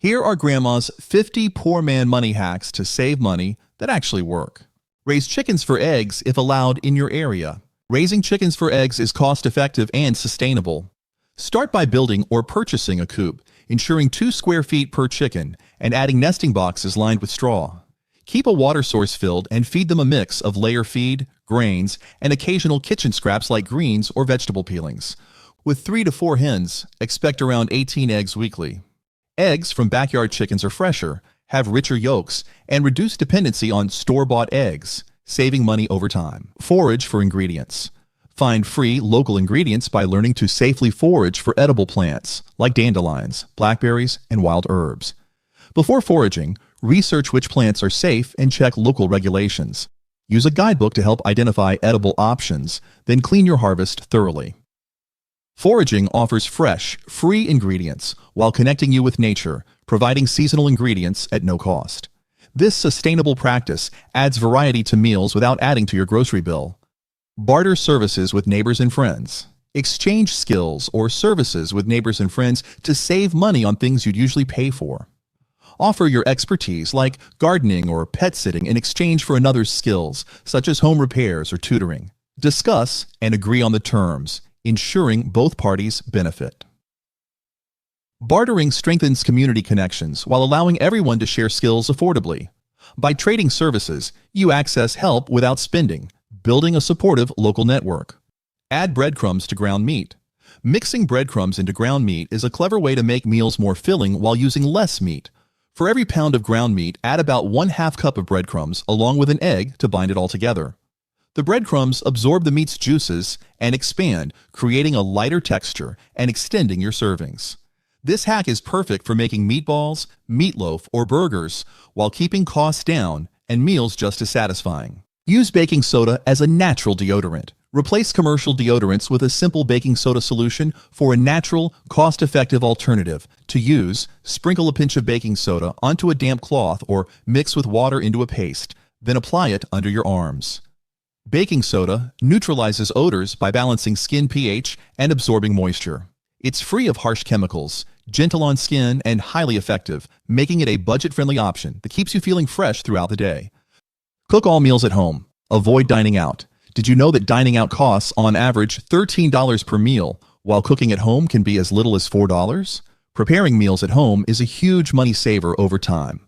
Here are Grandma's 50 poor man money hacks to save money that actually work. Raise chickens for eggs if allowed in your area. Raising chickens for eggs is cost-effective and sustainable. Start by building or purchasing a coop, ensuring 2 square feet per chicken, and adding nesting boxes lined with straw. Keep a water source filled and feed them a mix of layer feed, grains, and occasional kitchen scraps like greens or vegetable peelings. With 3 to 4 hens, expect around 18 eggs weekly. Eggs from backyard chickens are fresher, have richer yolks, and reduce dependency on store-bought eggs, saving money over time. Forage for ingredients. Find free local ingredients by learning to safely forage for edible plants like dandelions, blackberries, and wild herbs. Before foraging, research which plants are safe and check local regulations. Use a guidebook to help identify edible options, then clean your harvest thoroughly. Foraging offers fresh, free ingredients while connecting you with nature, providing seasonal ingredients at no cost. This sustainable practice adds variety to meals without adding to your grocery bill. Barter services with neighbors and friends. Exchange skills or services with neighbors and friends to save money on things you'd usually pay for. Offer your expertise like gardening or pet sitting in exchange for another's skills, such as home repairs or tutoring. Discuss and agree on the terms, ensuring both parties benefit. Bartering strengthens community connections while allowing everyone to share skills affordably. By trading services, you access help without spending, building a supportive local network. Add breadcrumbs to ground meat. Mixing breadcrumbs into ground meat is a clever way to make meals more filling while using less meat. For every pound of ground meat, add about 1/2 cup of breadcrumbs along with an egg to bind it all together. The breadcrumbs absorb the meat's juices and expand, creating a lighter texture and extending your servings. This hack is perfect for making meatballs, meatloaf, or burgers while keeping costs down and meals just as satisfying. Use baking soda as a natural deodorant. Replace commercial deodorants with a simple baking soda solution for a natural, cost-effective alternative. To use, sprinkle a pinch of baking soda onto a damp cloth or mix with water into a paste, then apply it under your arms. Baking soda neutralizes odors by balancing skin pH and absorbing moisture. It's free of harsh chemicals, gentle on skin, and highly effective, making it a budget-friendly option that keeps you feeling fresh throughout the day. Cook all meals at home. Avoid dining out. Did you know that dining out costs, on average, $13 per meal, while cooking at home can be as little as $4? Preparing meals at home is a huge money saver over time.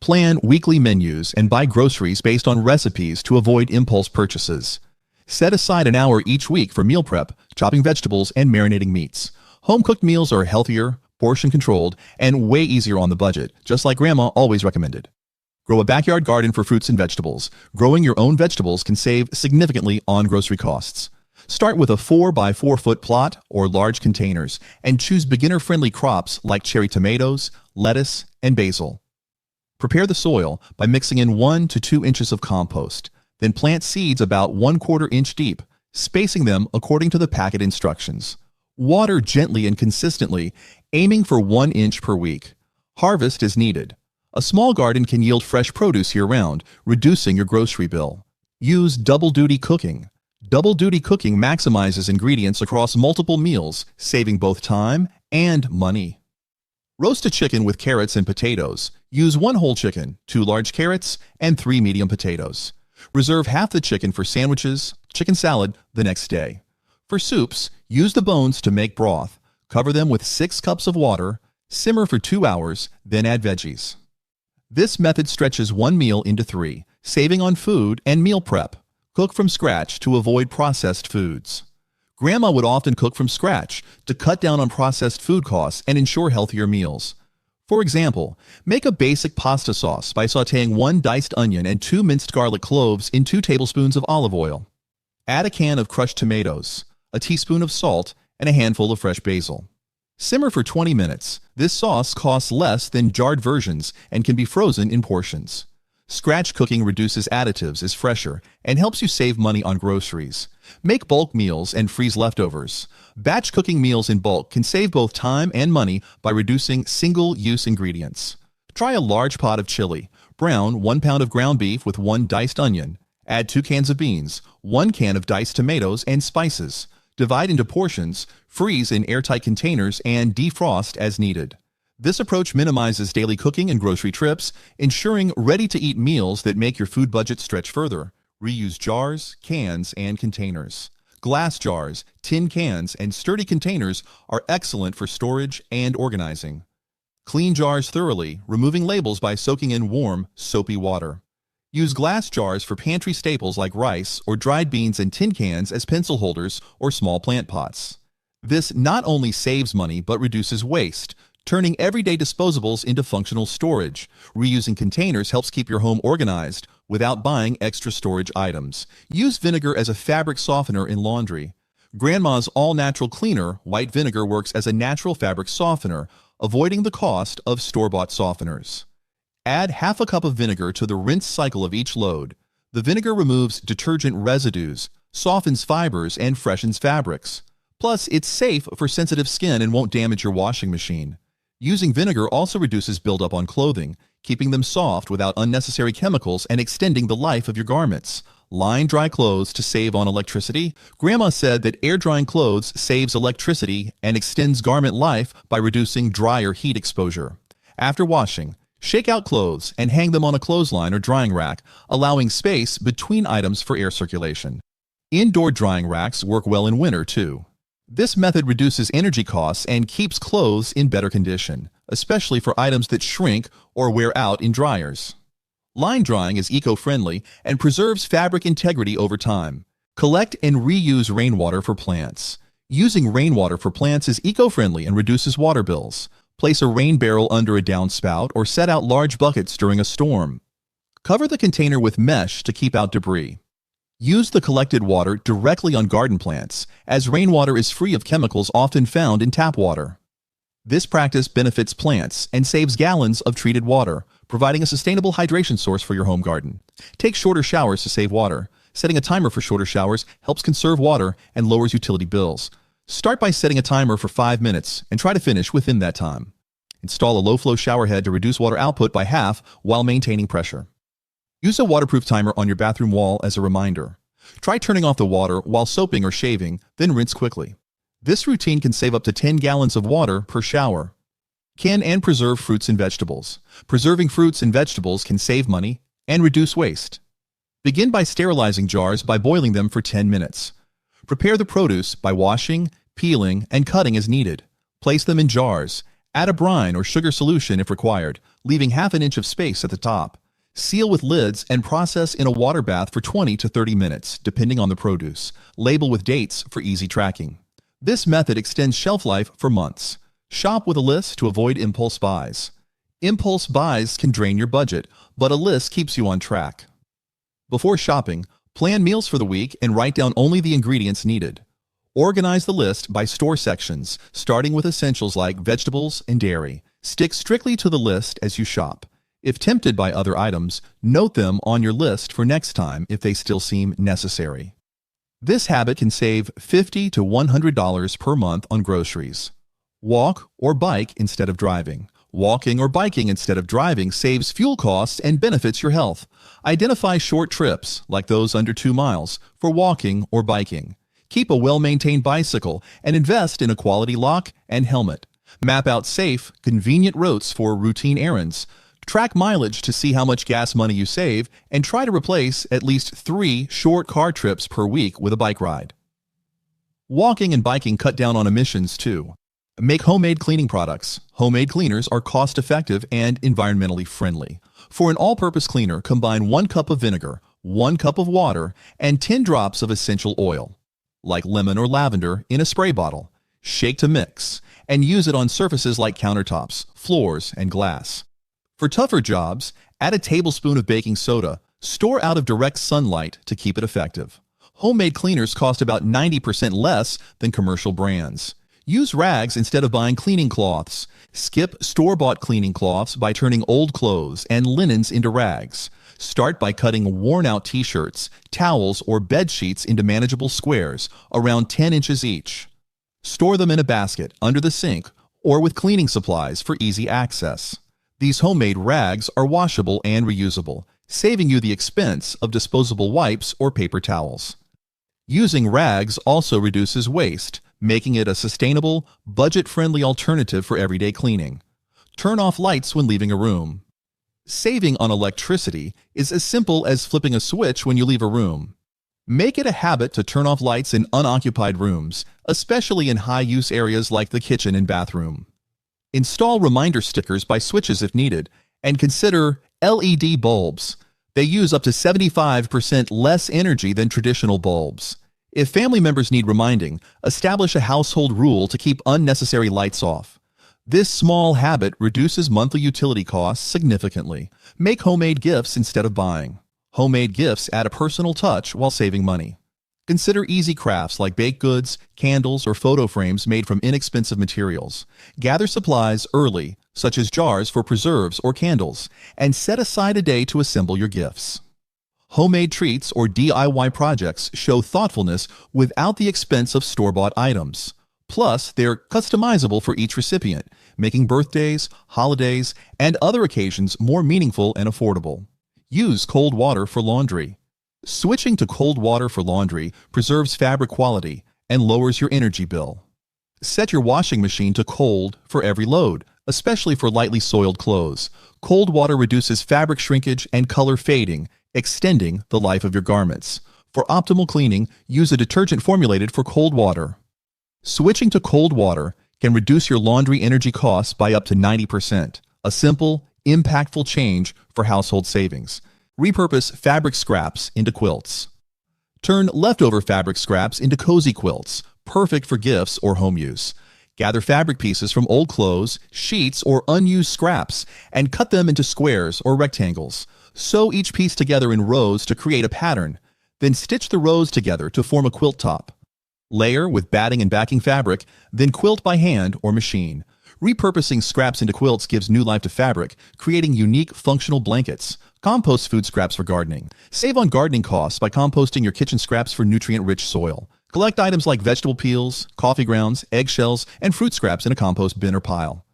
Plan weekly menus and buy groceries based on recipes to avoid impulse purchases. Set aside an hour each week for meal prep, chopping vegetables, and marinating meats. Home-cooked meals are healthier, portion-controlled, and way easier on the budget, just like Grandma always recommended. Grow a backyard garden for fruits and vegetables. Growing your own vegetables can save significantly on grocery costs. Start with a 4 by 4 foot plot or large containers and choose beginner-friendly crops like cherry tomatoes, lettuce, and basil. Prepare the soil by mixing in 1 to 2 inches of compost. Then plant seeds about 1/4 inch deep, spacing them according to the packet instructions. Water gently and consistently, aiming for 1 inch per week. Harvest as needed. A small garden can yield fresh produce year-round, reducing your grocery bill. Use double-duty cooking. Double-duty cooking maximizes ingredients across multiple meals, saving both time and money. Roast a chicken with carrots and potatoes. Use 1 whole chicken, 2 large carrots, and 3 medium potatoes. Reserve half the chicken for sandwiches, chicken salad the next day. For soups, use the bones to make broth. Cover them with 6 cups of water, simmer for 2 hours, then add veggies. This method stretches 1 meal into 3, saving on food and meal prep. Cook from scratch to avoid processed foods. Grandma would often cook from scratch to cut down on processed food costs and ensure healthier meals. For example, make a basic pasta sauce by sautéing 1 diced onion and 2 minced garlic cloves in 2 tablespoons of olive oil. Add a can of crushed tomatoes, a teaspoon of salt, and a handful of fresh basil. Simmer for 20 minutes. This sauce costs less than jarred versions and can be frozen in portions. Scratch cooking reduces additives, is fresher, and helps you save money on groceries. Make bulk meals and freeze leftovers. Batch cooking meals in bulk can save both time and money by reducing single-use ingredients. Try a large pot of chili. Brown 1 pound of ground beef with 1 diced onion. Add 2 cans of beans, 1 can of diced tomatoes, and spices. Divide into portions, freeze in airtight containers, and defrost as needed. This approach minimizes daily cooking and grocery trips, ensuring ready-to-eat meals that make your food budget stretch further. Reuse jars, cans, and containers. Glass jars, tin cans, and sturdy containers are excellent for storage and organizing. Clean jars thoroughly, removing labels by soaking in warm, soapy water. Use glass jars for pantry staples like rice or dried beans and tin cans as pencil holders or small plant pots. This not only saves money but reduces waste, turning everyday disposables into functional storage. Reusing containers helps keep your home organized without buying extra storage items. Use vinegar as a fabric softener in laundry. Grandma's all-natural cleaner, white vinegar, works as a natural fabric softener, avoiding the cost of store-bought softeners. Add half a cup of vinegar to the rinse cycle of each load. The vinegar removes detergent residues, softens fibers, and freshens fabrics. Plus, it's safe for sensitive skin and won't damage your washing machine. Using vinegar also reduces buildup on clothing, keeping them soft without unnecessary chemicals and extending the life of your garments. Line dry clothes to save on electricity. Grandma said that air drying clothes saves electricity and extends garment life by reducing dryer heat exposure. After washing, shake out clothes and hang them on a clothesline or drying rack, allowing space between items for air circulation. Indoor drying racks work well in winter too. This method reduces energy costs and keeps clothes in better condition, especially for items that shrink or wear out in dryers. Line drying is eco-friendly and preserves fabric integrity over time. Collect and reuse rainwater for plants. Using rainwater for plants is eco-friendly and reduces water bills. Place a rain barrel under a downspout or set out large buckets during a storm. Cover the container with mesh to keep out debris. Use the collected water directly on garden plants, as rainwater is free of chemicals often found in tap water. This practice benefits plants and saves gallons of treated water, providing a sustainable hydration source for your home garden. Take shorter showers to save water. Setting a timer for shorter showers helps conserve water and lowers utility bills. Start by setting a timer for 5 minutes and try to finish within that time. Install a low-flow shower head to reduce water output by half while maintaining pressure. Use a waterproof timer on your bathroom wall as a reminder. Try turning off the water while soaping or shaving, then rinse quickly. This routine can save up to 10 gallons of water per shower. Can and preserve fruits and vegetables. Preserving fruits and vegetables can save money and reduce waste. Begin by sterilizing jars by boiling them for 10 minutes. Prepare the produce by washing, peeling, and cutting as needed. Place them in jars. Add a brine or sugar solution if required, leaving half an inch of space at the top. Seal with lids and process in a water bath for 20 to 30 minutes, depending on the produce. Label with dates for easy tracking. This method extends shelf life for months. Shop with a list to avoid impulse buys. Impulse buys can drain your budget, but a list keeps you on track. Before shopping, plan meals for the week and write down only the ingredients needed. Organize the list by store sections, starting with essentials like vegetables and dairy. Stick strictly to the list as you shop. If tempted by other items, note them on your list for next time if they still seem necessary. This habit can save $50 to $100 per month on groceries. Walk or bike instead of driving. Walking or biking instead of driving saves fuel costs and benefits your health. Identify short trips, like those under 2 miles, for walking or biking. Keep a well-maintained bicycle and invest in a quality lock and helmet. Map out safe, convenient routes for routine errands. Track mileage to see how much gas money you save, and try to replace at least 3 short car trips per week with a bike ride. Walking and biking cut down on emissions too. Make homemade cleaning products. Homemade cleaners are cost-effective and environmentally friendly. For an all-purpose cleaner, combine 1 cup of vinegar, 1 cup of water, and 10 drops of essential oil, like lemon or lavender, in a spray bottle. Shake to mix, and use it on surfaces like countertops, floors, and glass. For tougher jobs, add a tablespoon of baking soda. Store out of direct sunlight to keep it effective. Homemade cleaners cost about 90% less than commercial brands. Use rags instead of buying cleaning cloths. Skip store-bought cleaning cloths by turning old clothes and linens into rags. Start by cutting worn-out t-shirts, towels, or bed sheets into manageable squares, around 10 inches each. Store them in a basket under the sink or with cleaning supplies for easy access. These homemade rags are washable and reusable, saving you the expense of disposable wipes or paper towels. Using rags also reduces waste, making it a sustainable, budget-friendly alternative for everyday cleaning. Turn off lights when leaving a room. Saving on electricity is as simple as flipping a switch when you leave a room. Make it a habit to turn off lights in unoccupied rooms, especially in high-use areas like the kitchen and bathroom. Install reminder stickers by switches if needed, and consider LED bulbs. They use up to 75% less energy than traditional bulbs. If family members need reminding, establish a household rule to keep unnecessary lights off. This small habit reduces monthly utility costs significantly. Make homemade gifts instead of buying. Homemade gifts add a personal touch while saving money. Consider easy crafts like baked goods, candles, or photo frames made from inexpensive materials. Gather supplies early, such as jars for preserves or candles, and set aside a day to assemble your gifts. Homemade treats or DIY projects show thoughtfulness without the expense of store-bought items. Plus, they're customizable for each recipient, making birthdays, holidays, and other occasions more meaningful and affordable. Use cold water for laundry. Switching to cold water for laundry preserves fabric quality and lowers your energy bill. Set your washing machine to cold for every load, especially for lightly soiled clothes. Cold water reduces fabric shrinkage and color fading, extending the life of your garments. For optimal cleaning, use a detergent formulated for cold water. Switching to cold water can reduce your laundry energy costs by up to 90%. A simple, impactful change for household savings. Repurpose fabric scraps into quilts. Turn leftover fabric scraps into cozy quilts, perfect for gifts or home use. Gather fabric pieces from old clothes, sheets, or unused scraps and cut them into squares or rectangles. Sew each piece together in rows to create a pattern. Then stitch the rows together to form a quilt top. Layer with batting and backing fabric, then quilt by hand or machine. Repurposing scraps into quilts gives new life to fabric, creating unique, functional blankets. Compost food scraps for gardening. Save on gardening costs by composting your kitchen scraps for nutrient-rich soil. Collect items like vegetable peels, coffee grounds, eggshells, and fruit scraps in a compost bin or pile.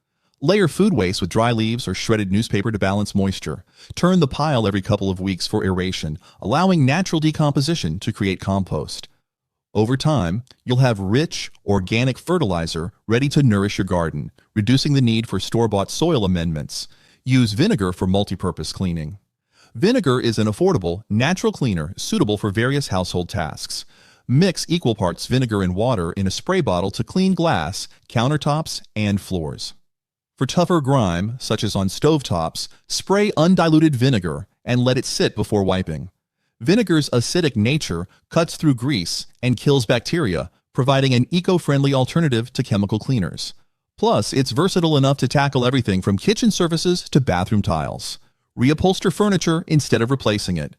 Layer food waste with dry leaves or shredded newspaper to balance moisture. Turn the pile every couple of weeks for aeration, allowing natural decomposition to create compost. Over time, you'll have rich, organic fertilizer ready to nourish your garden, reducing the need for store-bought soil amendments. Use vinegar for multi-purpose cleaning. Vinegar is an affordable, natural cleaner suitable for various household tasks. Mix equal parts vinegar and water in a spray bottle to clean glass, countertops, and floors. For tougher grime, such as on stovetops, spray undiluted vinegar and let it sit before wiping. Vinegar's acidic nature cuts through grease and kills bacteria, providing an eco-friendly alternative to chemical cleaners. Plus, it's versatile enough to tackle everything from kitchen surfaces to bathroom tiles. Reupholster furniture instead of replacing it.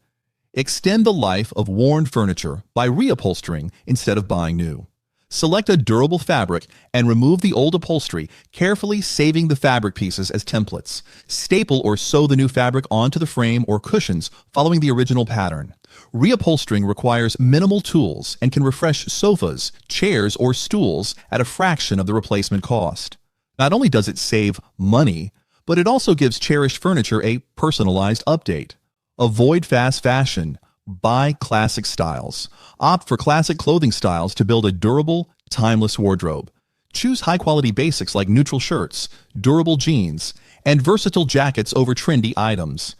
Extend the life of worn furniture by reupholstering instead of buying new. Select a durable fabric and remove the old upholstery, carefully saving the fabric pieces as templates. Staple or sew the new fabric onto the frame or cushions following the original pattern. Reupholstering requires minimal tools and can refresh sofas, chairs, or stools at a fraction of the replacement cost. Not only does it save money, but it also gives cherished furniture a personalized update. Avoid fast fashion. Buy classic styles. Opt for classic clothing styles to build a durable, timeless wardrobe. Choose high-quality basics like neutral shirts, durable jeans, and versatile jackets over trendy items.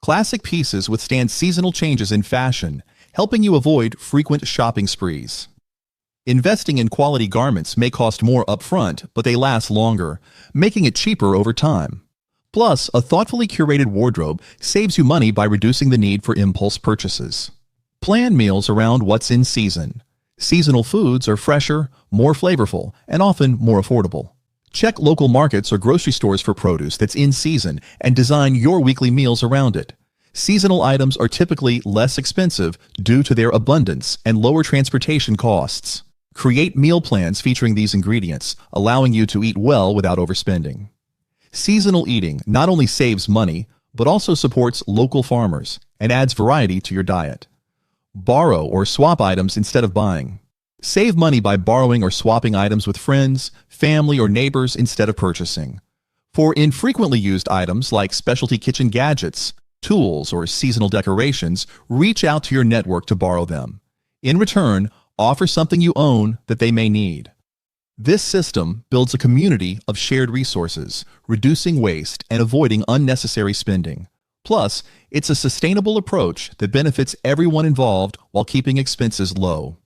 Classic pieces withstand seasonal changes in fashion, helping you avoid frequent shopping sprees. Investing in quality garments may cost more upfront, but they last longer, making it cheaper over time. Plus, a thoughtfully curated wardrobe saves you money by reducing the need for impulse purchases. Plan meals around what's in season. Seasonal foods are fresher, more flavorful, and often more affordable. Check local markets or grocery stores for produce that's in season and design your weekly meals around it. Seasonal items are typically less expensive due to their abundance and lower transportation costs. Create meal plans featuring these ingredients, allowing you to eat well without overspending. Seasonal eating not only saves money, but also supports local farmers and adds variety to your diet. Borrow or swap items instead of buying. Save money by borrowing or swapping items with friends, family, or neighbors instead of purchasing. For infrequently used items like specialty kitchen gadgets, tools, or seasonal decorations, reach out to your network to borrow them. In return, offer something you own that they may need. This system builds a community of shared resources, reducing waste and avoiding unnecessary spending. Plus, it's a sustainable approach that benefits everyone involved while keeping expenses low.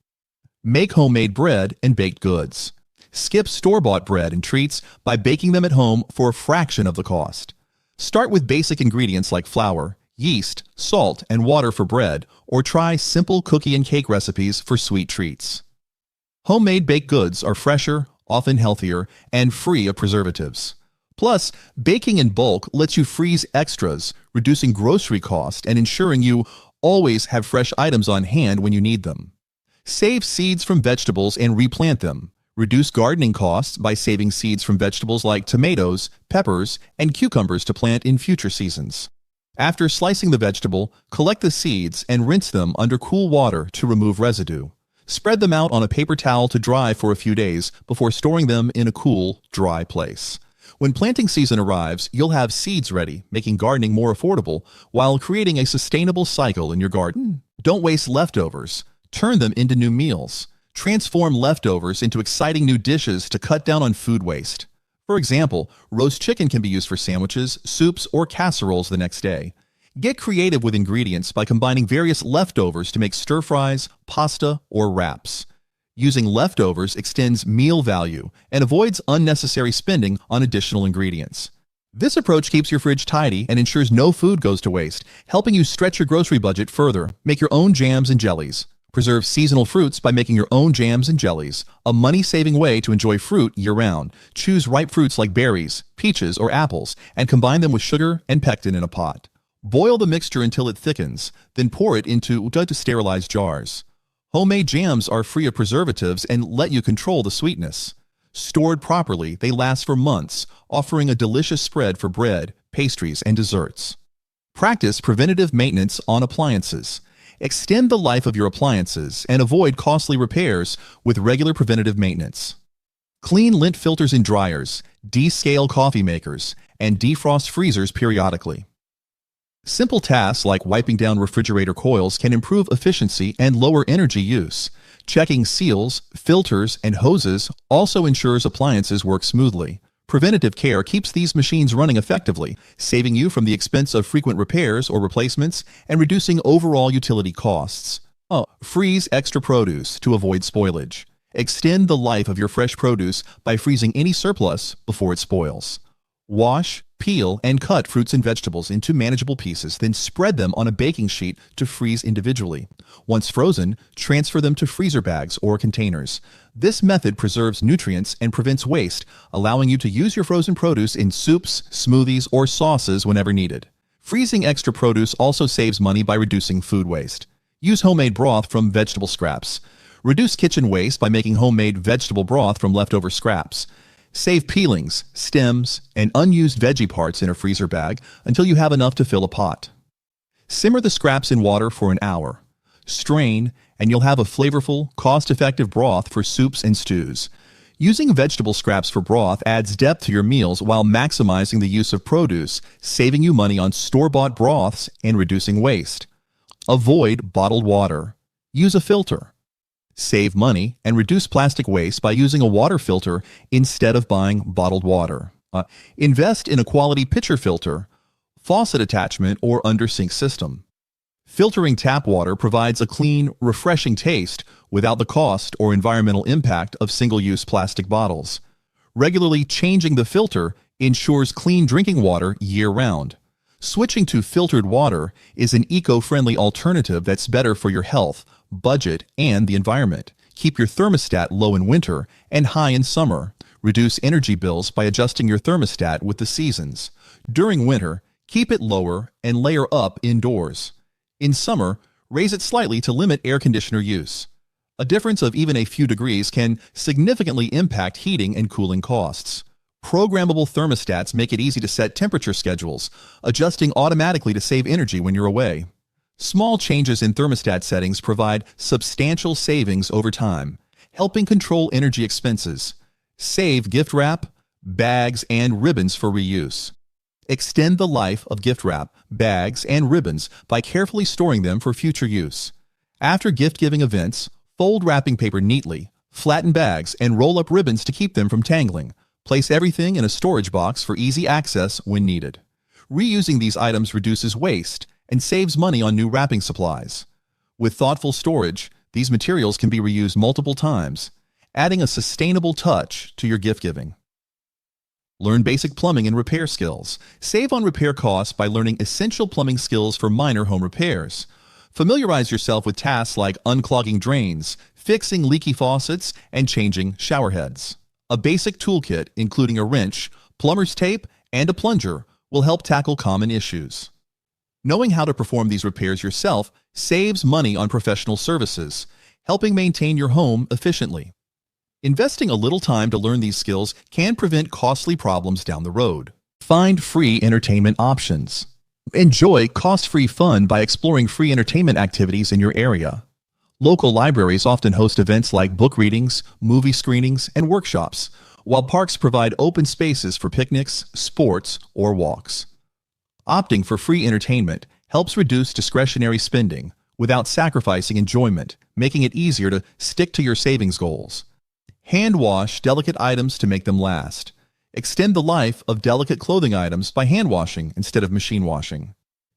Make homemade bread and baked goods. Skip store-bought bread and treats by baking them at home for a fraction of the cost. Start with basic ingredients like flour, yeast, salt, and water for bread, or try simple cookie and cake recipes for sweet treats. Homemade baked goods are fresher, often healthier, and free of preservatives. Plus, baking in bulk lets you freeze extras, reducing grocery costs and ensuring you always have fresh items on hand when you need them. Save seeds from vegetables and replant them. Reduce gardening costs by saving seeds from vegetables like tomatoes, peppers, and cucumbers to plant in future seasons. After slicing the vegetable, collect the seeds and rinse them under cool water to remove residue. Spread them out on a paper towel to dry for a few days before storing them in a cool, dry place. When planting season arrives, you'll have seeds ready, making gardening more affordable while creating a sustainable cycle in your garden. Don't waste leftovers. Turn them into new meals. Transform leftovers into exciting new dishes to cut down on food waste. For example, roast chicken can be used for sandwiches, soups, or casseroles the next day. Get creative with ingredients by combining various leftovers to make stir-fries, pasta, or wraps. Using leftovers extends meal value and avoids unnecessary spending on additional ingredients. This approach keeps your fridge tidy and ensures no food goes to waste, helping you stretch your grocery budget further. Make your own jams and jellies. Preserve seasonal fruits by making your own jams and jellies, a money-saving way to enjoy fruit year-round. Choose ripe fruits like berries, peaches, or apples, and combine them with sugar and pectin in a pot. Boil the mixture until it thickens, then pour it into sterilized jars. Homemade jams are free of preservatives and let you control the sweetness. Stored properly, they last for months, offering a delicious spread for bread, pastries, and desserts. Practice preventative maintenance on appliances. Extend the life of your appliances and avoid costly repairs with regular preventative maintenance. Clean lint filters in dryers, descale coffee makers, and defrost freezers periodically. Simple tasks like wiping down refrigerator coils can improve efficiency and lower energy use. Checking seals, filters, and hoses also ensures appliances work smoothly. Preventative care keeps these machines running effectively, saving you from the expense of frequent repairs or replacements and reducing overall utility costs. Freeze extra produce to avoid spoilage. Extend the life of your fresh produce by freezing any surplus before it spoils. Wash, peel, and cut fruits and vegetables into manageable pieces, then spread them on a baking sheet to freeze individually. Once frozen, transfer them to freezer bags or containers. This method preserves nutrients and prevents waste, allowing you to use your frozen produce in soups, smoothies, or sauces whenever needed. Freezing extra produce also saves money by reducing food waste. Use homemade broth from vegetable scraps. Reduce kitchen waste by making homemade vegetable broth from leftover scraps. Save peelings, stems, and unused veggie parts in a freezer bag until you have enough to fill a pot. Simmer the scraps in water for an hour. Strain, and you'll have a flavorful, cost-effective broth for soups and stews. Using vegetable scraps for broth adds depth to your meals while maximizing the use of produce, saving you money on store-bought broths and reducing waste. Avoid bottled water. Use a filter. Save money and reduce plastic waste by using a water filter instead of buying bottled water. Invest in a quality pitcher filter, faucet attachment, or under-sink system. Filtering tap water provides a clean, refreshing taste without the cost or environmental impact of single-use plastic bottles. Regularly changing the filter ensures clean drinking water year-round. Switching to filtered water is an eco-friendly alternative that's better for your health, budget, and the environment. Keep your thermostat low in winter and high in summer. Reduce energy bills by adjusting your thermostat with the seasons. During winter, keep it lower and layer up indoors. In summer, raise it slightly to limit air conditioner use. A difference of even a few degrees can significantly impact heating and cooling costs. Programmable thermostats make it easy to set temperature schedules, adjusting automatically to save energy when you're away. Small changes in thermostat settings provide substantial savings over time, helping control energy expenses. Save gift wrap, bags, and ribbons for reuse. Extend the life of gift wrap, bags, and ribbons by carefully storing them for future use. After gift-giving events, fold wrapping paper neatly, Flatten bags and roll up ribbons to keep them from tangling. Place everything in a storage box for easy access when needed. Reusing these items reduces waste and saves money on new wrapping supplies. With thoughtful storage, these materials can be reused multiple times, adding a sustainable touch to your gift giving. Learn basic plumbing and repair skills. Save on repair costs by learning essential plumbing skills for minor home repairs. Familiarize yourself with tasks like unclogging drains, fixing leaky faucets, and changing shower heads. A basic toolkit, including a wrench, plumber's tape, and a plunger, will help tackle common issues. Knowing how to perform these repairs yourself saves money on professional services, helping maintain your home efficiently. Investing a little time to learn these skills can prevent costly problems down the road. Find free entertainment options. Enjoy cost-free fun by exploring free entertainment activities in your area. Local libraries often host events like book readings, movie screenings, and workshops, while parks provide open spaces for picnics, sports, or walks. Opting for free entertainment helps reduce discretionary spending without sacrificing enjoyment, making it easier to stick to your savings goals. Hand wash delicate items to make them last. Extend the life of delicate clothing items by hand washing instead of machine washing.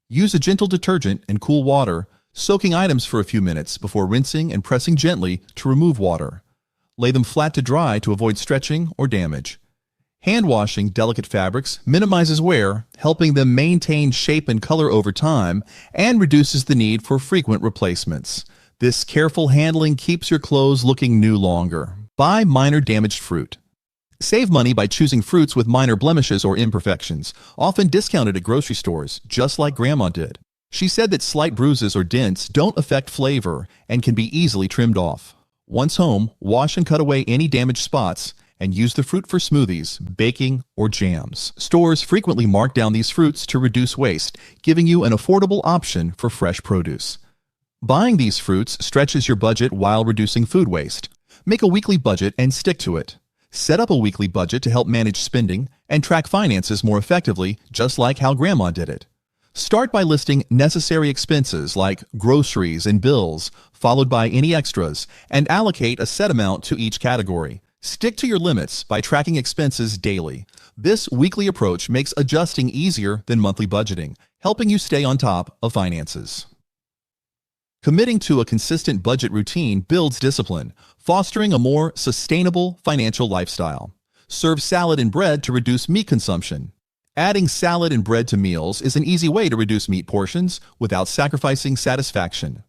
Use a gentle detergent and cool water, soaking items for a few minutes before rinsing and pressing gently to remove water. Lay them flat to dry to avoid stretching or damage. Hand washing delicate fabrics minimizes wear, helping them maintain shape and color over time, and reduces the need for frequent replacements. This careful handling keeps your clothes looking new longer. Buy minor damaged fruit. Save money by choosing fruits with minor blemishes or imperfections, often discounted at grocery stores, just like Grandma did. She said that slight bruises or dents don't affect flavor and can be easily trimmed off. Once home, wash and cut away any damaged spots and use the fruit for smoothies, baking, or jams. Stores frequently mark down these fruits to reduce waste, giving you an affordable option for fresh produce. Buying these fruits stretches your budget while reducing food waste. Make a weekly budget and stick to it. Set up a weekly budget to help manage spending and track finances more effectively, just like how Grandma did it. Start by listing necessary expenses like groceries and bills, followed by any extras, and allocate a set amount to each category. Stick to your limits by tracking expenses daily. This weekly approach makes adjusting easier than monthly budgeting, helping you stay on top of finances. Committing to a consistent budget routine builds discipline, fostering a more sustainable financial lifestyle. Serve salad and bread to reduce meat consumption. Adding salad and bread to meals is an easy way to reduce meat portions without sacrificing satisfaction.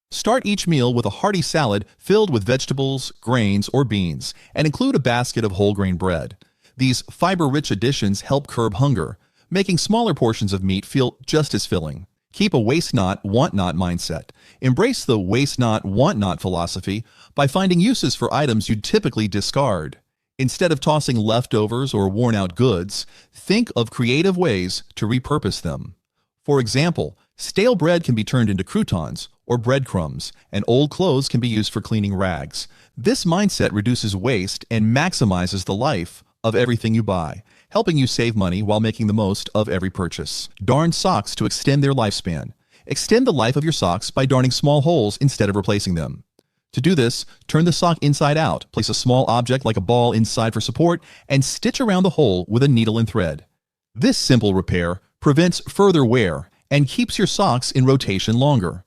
Start each meal with a hearty salad filled with vegetables, grains, or beans, and include a basket of whole grain bread. These fiber-rich additions help curb hunger, making smaller portions of meat feel just as filling. Keep a waste not, want not mindset. Embrace the waste not, want not philosophy by finding uses for items you'd typically discard. Instead of tossing leftovers or worn-out goods, think of creative ways to repurpose them. For example, stale bread can be turned into croutons or breadcrumbs, and old clothes can be used for cleaning rags. This mindset reduces waste and maximizes the life of everything you buy, helping you save money while making the most of every purchase. Darn socks to extend their lifespan. Extend the life of your socks by darning small holes instead of replacing them. To do this, turn the sock inside out, place a small object like a ball inside for support, and stitch around the hole with a needle and thread. This simple repair prevents further wear and keeps your socks in rotation longer.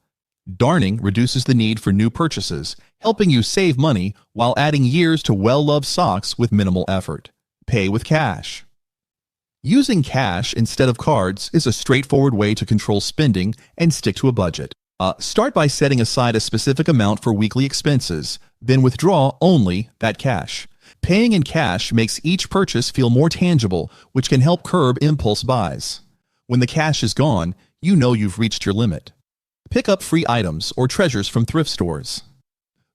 Darning reduces the need for new purchases, helping you save money while adding years to well-loved socks with minimal effort. Pay with cash. Using cash instead of cards is a straightforward way to control spending and stick to a budget. Start by setting aside a specific amount for weekly expenses, then withdraw only that cash. Paying in cash makes each purchase feel more tangible, which can help curb impulse buys. When the cash is gone, you know you've reached your limit. Pick up free items or treasures from thrift stores.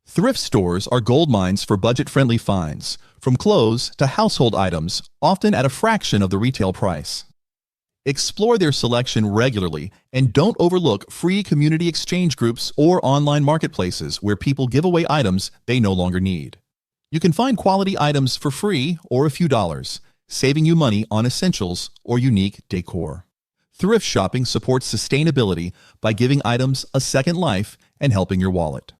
Thrift stores are gold mines for budget-friendly finds, from clothes to household items, often at a fraction of the retail price. Explore their selection regularly and don't overlook free community exchange groups or online marketplaces where people give away items they no longer need. You can find quality items for free or a few dollars, saving you money on essentials or unique decor. Thrift shopping supports sustainability by giving items a second life and helping your wallet.